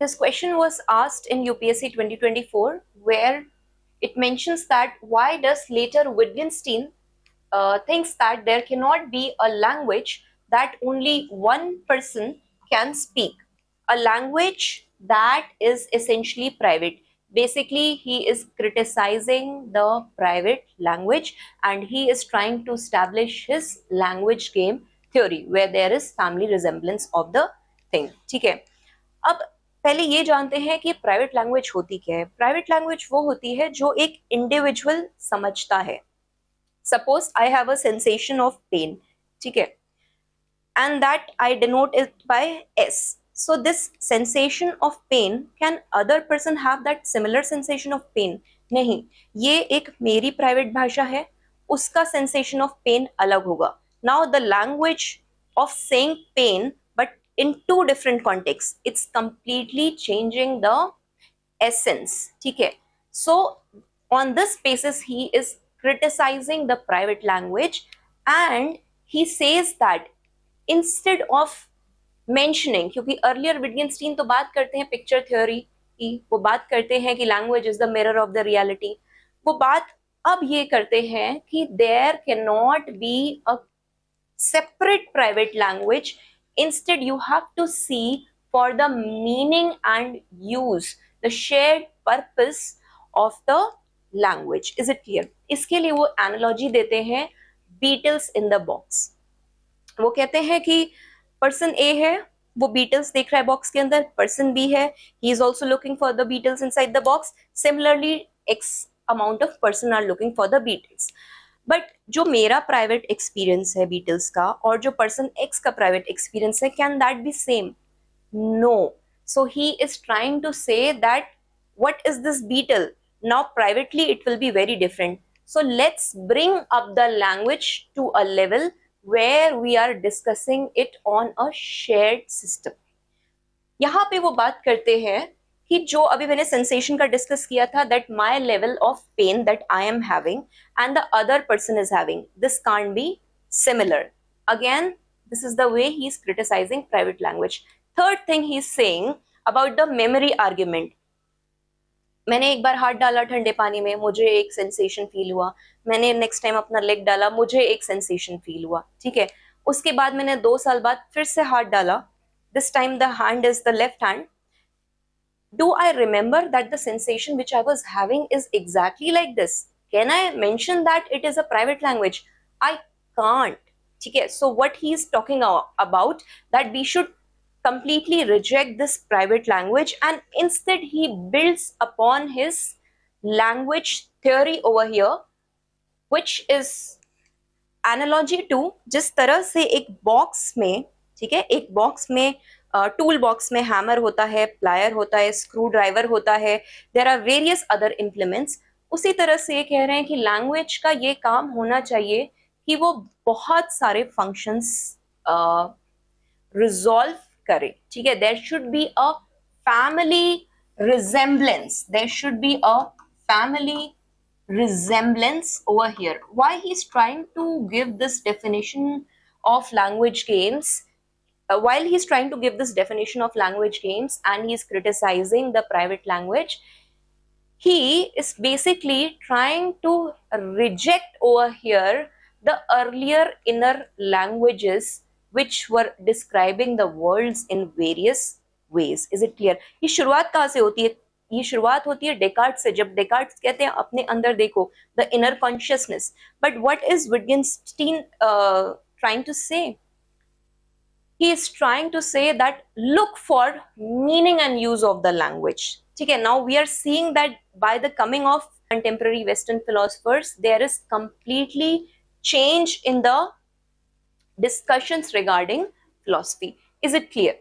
This question was asked in UPSC 2024, where it mentions that why does later Wittgenstein thinks that there cannot be a language that only one person can speak, a language that is essentially private. Basically, he is criticizing the private language and he is trying to establish his language game theory where there is family resemblance of the thing. ठीक है, अब पहले ये जानते हैं कि private language होती क्या है. प्राइवेट लैंग्वेज वो होती है जो एक इंडिविजुअल समझता है. Suppose I have a sensation of pain, ठीक है, and that I denote it by S. So this sensation of pain, can other person have that similar sensation of pain? नहीं, ये एक मेरी प्राइवेट भाषा है, उसका sensation of pain अलग होगा. Now the language of saying pain, but in two different contexts, it's completely changing the essence. ठीक है, so on this basis he is criticizing the private language and he says that instead of mentioning, क्योंकि earlier विटगेनस्टीन तो बात करते हैं picture theory की, वो बात करते हैं कि language is the mirror of the reality, वो बात अब ये करते हैं कि there can not be a separate private language. Instead you have to see for the meaning and use the shared purpose of the language. Is it clear? इसके लिए वो analogy देते हैं Beatles in the box. वो कहते हैं कि person ए है, वो बीटल्स देख रहा है बॉक्स के अंदर, पर्सन बी है, he is also looking for the beetles inside the box. Similarly X amount of person are looking for the beetles. But जो मेरा प्राइवेट एक्सपीरियंस है बीटल्स का और जो पर्सन एक्स का प्राइवेट एक्सपीरियंस है, can that be same? No. So he is trying to say that what is this beetle? Now privately it will be very different. So let's bring up the language to a level where we are discussing it on a shared system. यहाँ पे वो बात करते हैं कि जो अभी मैंने सेंसेशन का डिस्कस किया था, that my level of pain that I am having and the other person is having, this can't be similar. Again this is the way he is criticising private language. Third thing he is saying about the memory argument. मैंने एक बार हाथ डाला ठंडे पानी में, मुझे एक sensation feel हुआ. मैंने नेक्स्ट टाइम अपना लेग डाला, मुझे एक सेंसेशन फील हुआ. ठीक है, उसके बाद मैंने 2 साल बाद फिर से हाथ डाला, this time the hand is the left hand. Do I remember that the sensation which I was having is exactly like this? Can I mention that it is a private language? I can't. ठीक है, so what he is talking about, that we should completely reject this private language and instead he builds upon his language theory over here, which is analogy to जिस तरह से एक box में, ठीक है, एक बॉक्स में टूल बॉक्स में हैमर होता है, प्लायर होता है, स्क्रू ड्राइवर होता है, there are various other implements. उसी तरह से ये कह रहे हैं कि लैंग्वेज का ये काम होना चाहिए कि वो बहुत सारे फंक्शंस रिजॉल्व करे. ठीक है, there should be a family resemblance, there should be a family resemblance over here. Why he's trying to give this definition of language games, while he's trying to give this definition of language games and he's criticizing the private language, he is basically trying to reject over here the earlier inner languages which were describing the worlds in various ways. Is it clear? ये शुरुआत कहाँ से होती है? ये शुरुआत होती है डेकार्ट से, जब डेकार्ट कहते हैं अपने अंदर देखो, the inner consciousness. But what is Wittgenstein trying to say? he is trying to say that look for meaning and use of the language. ठीक है, now we are seeing that by the coming of contemporary Western philosophers, there is completely change in the discussions regarding philosophy. Is it clear?